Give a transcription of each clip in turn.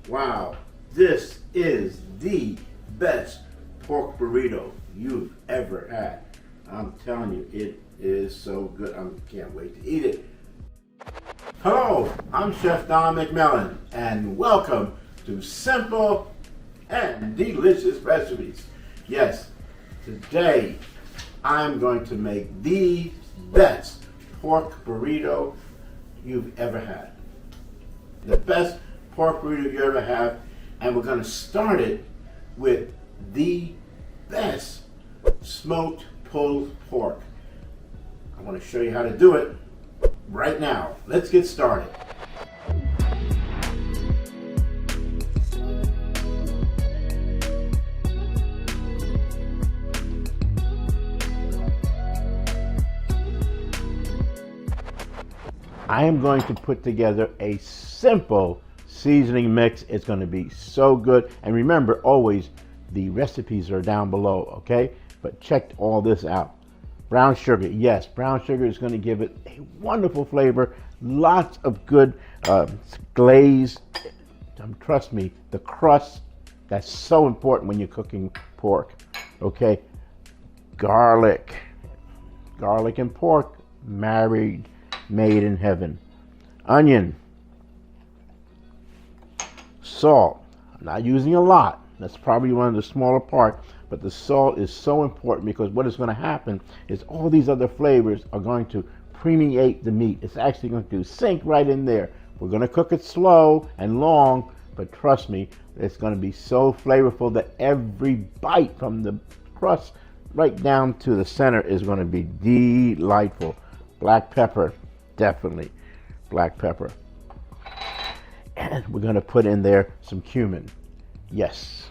Wow, this is the best pork burrito you've ever had. I'm telling you, it is so good. I can't wait to eat it. Hello, I'm Chef Don McMillan, and welcome to Simple and Delicious Recipes. Yes, today I'm going to make the best pork burrito you've ever had. The best pork burrito you ever have, and we're going to start it with the best smoked pulled pork. I want to show you how to do it right now. Let's get started. I am going to put together a simple seasoning mix. It's going to be so good. And remember, always, the recipes are down below, okay? But check all this out. Brown sugar, yes, brown sugar is going to give it a wonderful flavor. Lots of good glaze. Trust me, the crust, that's so important when you're cooking pork, okay? Garlic and pork, made in heaven. Onion, salt. I'm not using a lot. That's probably one of the smaller parts, but the salt is so important because what is going to happen is all these other flavors are going to permeate the meat. It's actually going to sink right in there. We're going to cook it slow and long, but trust me, it's going to be so flavorful that every bite from the crust right down to the center is going to be delightful. Black pepper, definitely black pepper. And we're going to put in there some cumin. Yes,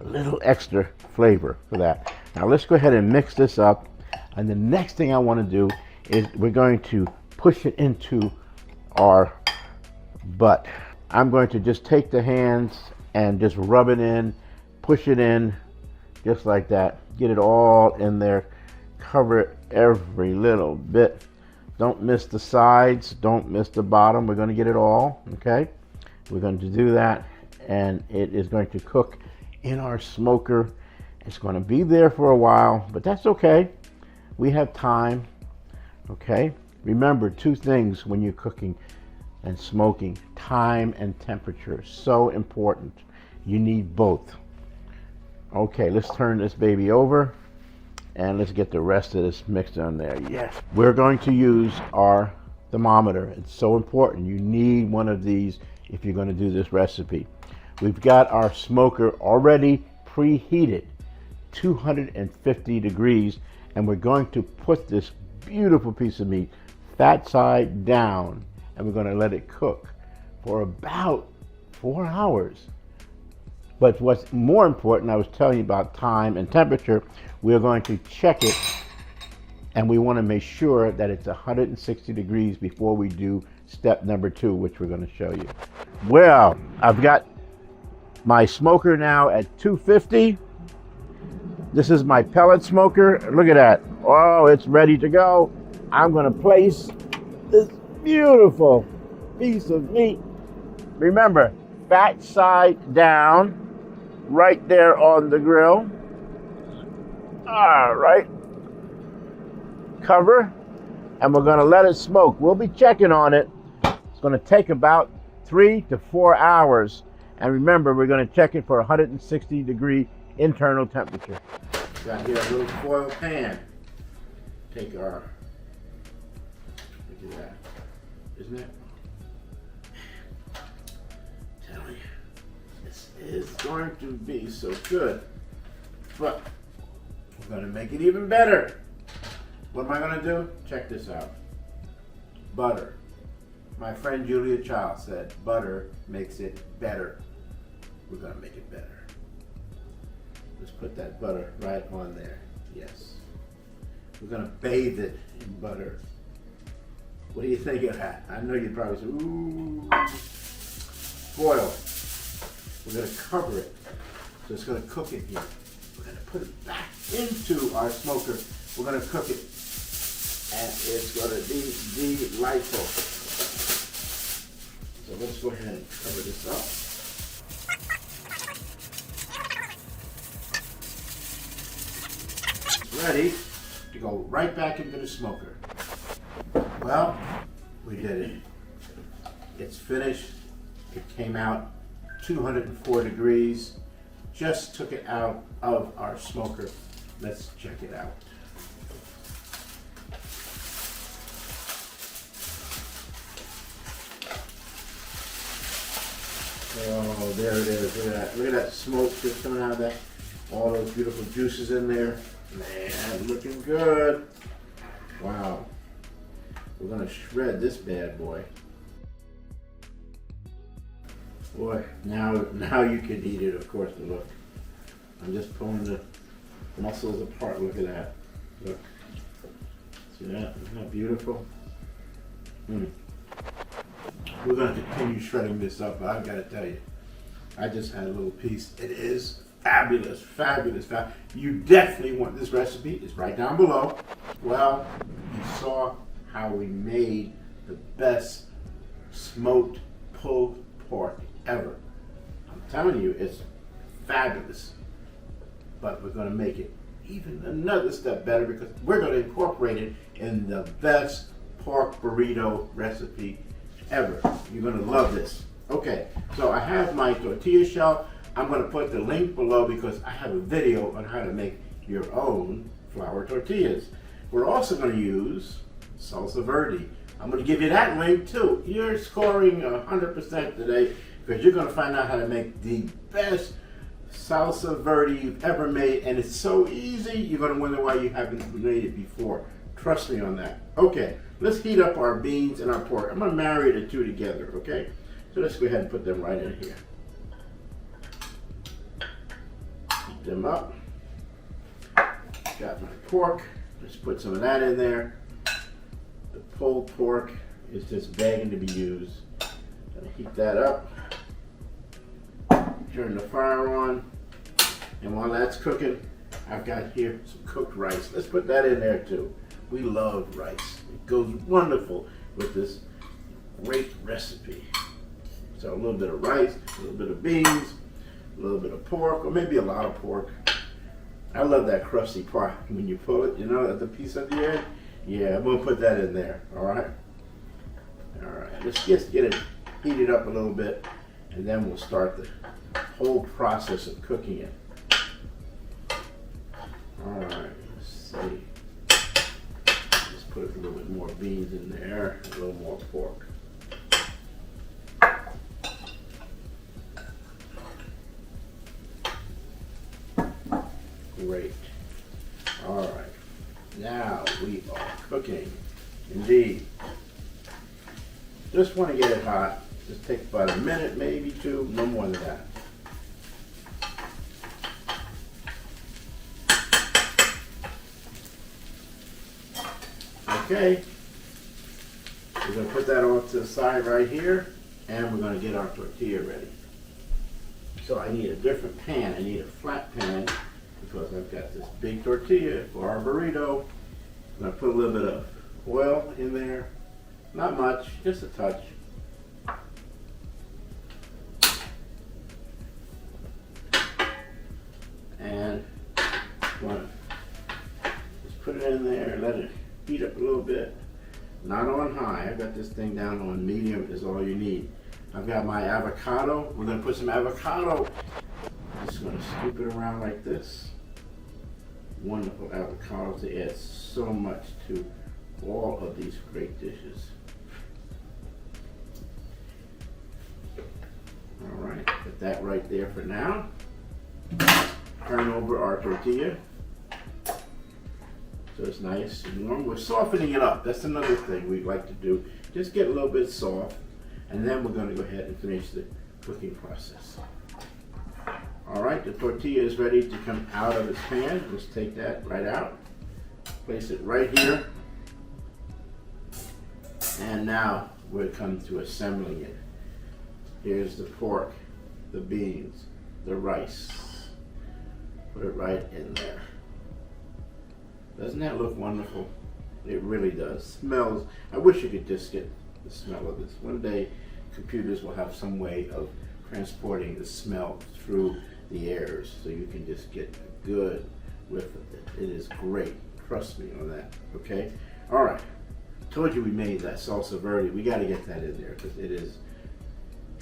a little extra flavor for that. Now let's go ahead and mix this up. And the next thing I want to do is we're going to push it into our butt. I'm going to just take the hands and just rub it in, push it in, just like that. Get it all in there. Cover it every little bit. Don't miss the sides, don't miss the bottom. We're going to get it all, okay? We're going to do that, and it is going to cook in our smoker. It's going to be there for a while, but that's okay. We have time, okay? Remember two things when you're cooking and smoking: time and temperature. So important. You need both. Okay, let's turn this baby over. And let's get the rest of this mixed on there. Yes, we're going to use our thermometer. It's so important. You need one of these if you're going to do this recipe. We've got our smoker already preheated, 250 degrees, and we're going to put this beautiful piece of meat fat side down, and we're going to let it cook for about 4 hours. But what's more important, I was telling you about time and temperature, we're going to check it, and we want to make sure that it's 160 degrees before we do step number 2, which we're going to show you. Well, I've got my smoker now at 250. This is my pellet smoker. Look at that. Oh, it's ready to go. I'm going to place this beautiful piece of meat. Remember, fat side down, right there on the grill. All right. Cover, and we're going to let it smoke. We'll be checking on it. It's going to take about 3 to 4 hours. And remember, we're going to check it for 160 degree internal temperature. Got here a little foil pan. Take our, look at that. Isn't it? Tell you, this is going to be so good. But we're going to make it even better. What am I going to do? Check this out. Butter. My friend Julia Child said butter makes it better. We're going to make it better. Let's put that butter right on there. Yes. We're going to bathe it in butter. What do you think of that? I know you'd probably say, ooh. Foil. We're going to cover it. So it's going to cook in here. We're going to put it back into our smoker. We're going to cook it. And it's going to be delightful. So let's go ahead and cover this up. ready to go right back into the smoker. Well, we did it. It's finished. It came out 204 degrees. Just took it out of our smoker. Let's check it out. Oh, there it is. Look at that. Look at that smoke just coming out of that. All those beautiful juices in there. Man, looking good. Wow. We're going to shred this bad boy. Boy, now you can eat it, of course. Look. I'm just pulling the muscles apart. Look at that. Look. See that? Isn't that beautiful? We're going to continue shredding this up, but I've got to tell you, I just had a little piece. It is fabulous, fabulous, fabulous. You definitely want this recipe. It's right down below. Well, you saw how we made the best smoked pulled pork ever. I'm telling you, it's fabulous. But we're going to make it even another step better because we're going to incorporate it in the best pork burrito recipe ever. You're going to love this. Okay, so I have my tortilla shell. I'm going to put the link below because I have a video on how to make your own flour tortillas. We're also going to use salsa verde. I'm going to give you that link too. You're scoring 100% today because you're going to find out how to make the best salsa verde you've ever made, and it's so easy you're going to wonder why you haven't made it before. Trust me on that. Okay, let's heat up our beans and our pork. I'm going to marry the two together, okay? So let's go ahead and put them right in here. Heat them up. Got my pork. Let's put some of that in there. The pulled pork is just begging to be used. Gonna heat that up. Turn the fire on. And while that's cooking, I've got here some cooked rice. Let's put that in there too. We love rice. It goes wonderful with this great recipe. So a little bit of rice, a little bit of beans, a little bit of pork, or maybe a lot of pork. I love that crusty part when you pull it, you know, at the piece at the end. Yeah, I'm gonna put that in there, all right? All right, let's just get it heated up a little bit, and then we'll start the whole process of cooking it. All right, let's see. Just put a little bit more beans in there, a little more pork. Great. All right. Now we are cooking. Indeed. Just want to get it hot. Just take about a minute, maybe two, no more than that. Okay. We're going to put that off to the side right here, and we're going to get our tortilla ready. So I need a different pan. I need a flat pan because I've got this big tortilla for our burrito. I'm going to put a little bit of oil in there. Not much, just a touch. And just put it in there and let it heat up a little bit. Not on high. I've got this thing down on medium is all you need. I've got my avocado. We're going to put some avocado. Just going to scoop it around like this. Wonderful avocados. They add so much to all of these great dishes. All right, put that right there for now. Turn over our tortilla so it's nice and warm. We're softening it up. That's another thing we like to do. Just get a little bit soft, and then we're going to go ahead and finish the cooking process. All right, the tortilla is ready to come out of its pan. Let's take that right out. Place it right here. And now we'll come to assembling it. Here's the pork, the beans, the rice. Put it right in there. Doesn't that look wonderful? It really does. Smells. I wish you could just get the smell of this. One day, computers will have some way of transporting the smell through the airs, so you can just get a good with it. It is great. Trust me on that. Okay? All right. Told you we made that salsa verde. We got to get that in there because it is.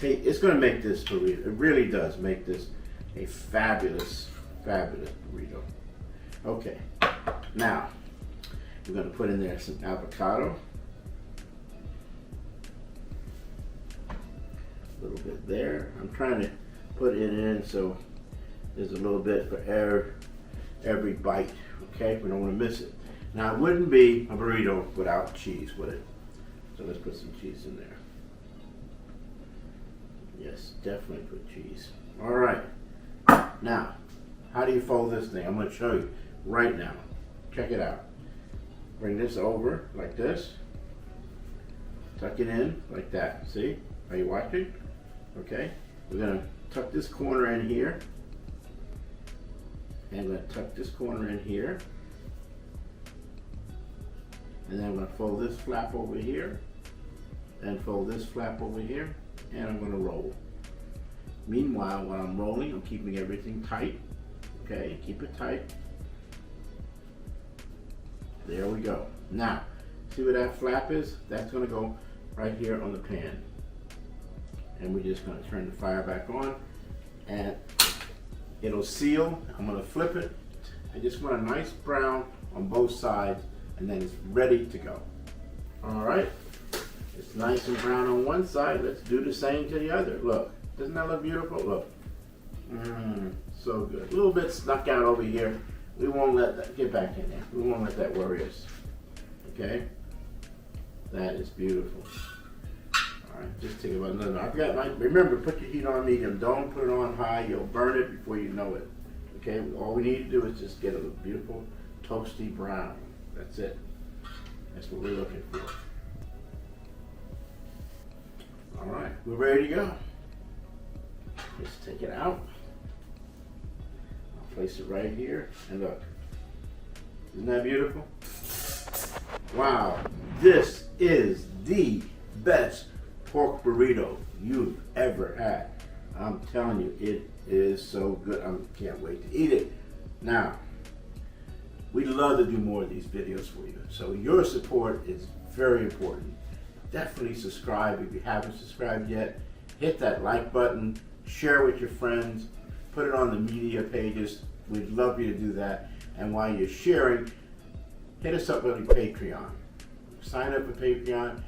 It's going to make this burrito. It really does make this a fabulous, fabulous burrito. Okay. Now we're going to put in there some avocado. A little bit there. I'm trying to put it in so there's a little bit for every bite. Okay, we don't want to miss it. Now it wouldn't be a burrito without cheese, would it? So let's put some cheese in there. Yes, definitely put cheese. All right. Now, how do you fold this thing? I'm going to show you right now. Check it out. Bring this over like this. Tuck it in like that. See? Are you watching? Okay. We're going to tuck this corner in here. And we're going to tuck this corner in here. And then I'm going to fold this flap over here. And fold this flap over here. And I'm going to roll. Meanwhile, while I'm rolling, I'm keeping everything tight. Okay, keep it tight. There we go. Now, see where that flap is? That's going to go right here on the pan. And we're just going to turn the fire back on. And it'll seal. I'm going to flip it. I just want a nice brown on both sides. And then it's ready to go. All right. It's nice and brown on one side. Let's do the same to the other. Look, doesn't that look beautiful? Look, so good. A little bit snuck out over here. We won't let that get back in there. We won't let that worry us. Okay, that is beautiful. All right, just take about another. I've got my. Remember, put your heat on medium. Don't put it on high. You'll burn it before you know it. Okay, all we need to do is just get a beautiful toasty brown. That's it. That's what we're looking for. All right, we're ready to go. Let's take it out. I'll place it right here. And look, isn't that beautiful? Wow, this is the best pork burrito you've ever had. I'm telling you, it is so good. I can't wait to eat it. Now, we'd love to do more of these videos for you. So your support is very important. Definitely subscribe if you haven't subscribed yet. Hit that like button, share with your friends, put it on the media pages. We'd love you to do that. And while you're sharing, hit us up on Patreon. Sign up for Patreon.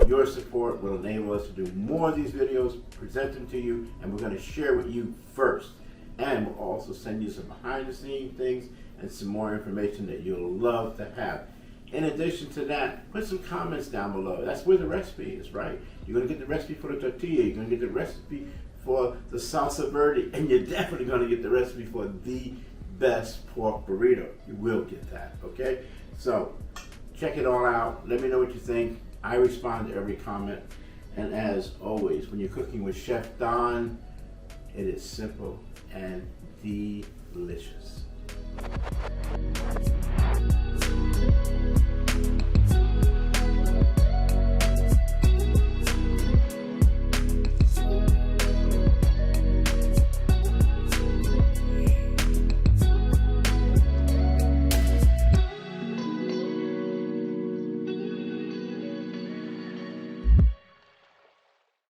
Your support will enable us to do more of these videos, present them to you, and we're going to share with you first. And we'll also send you some behind the scenes things and some more information that you'll love to have. In addition to that, put some comments down below. That's where the recipe is, right? You're going to get the recipe for the tortilla. You're going to get the recipe for the salsa verde. And you're definitely going to get the recipe for the best pork burrito. You will get that, okay? So, check it all out. Let me know what you think. I respond to every comment. And as always, when you're cooking with Chef Don, it is simple and delicious.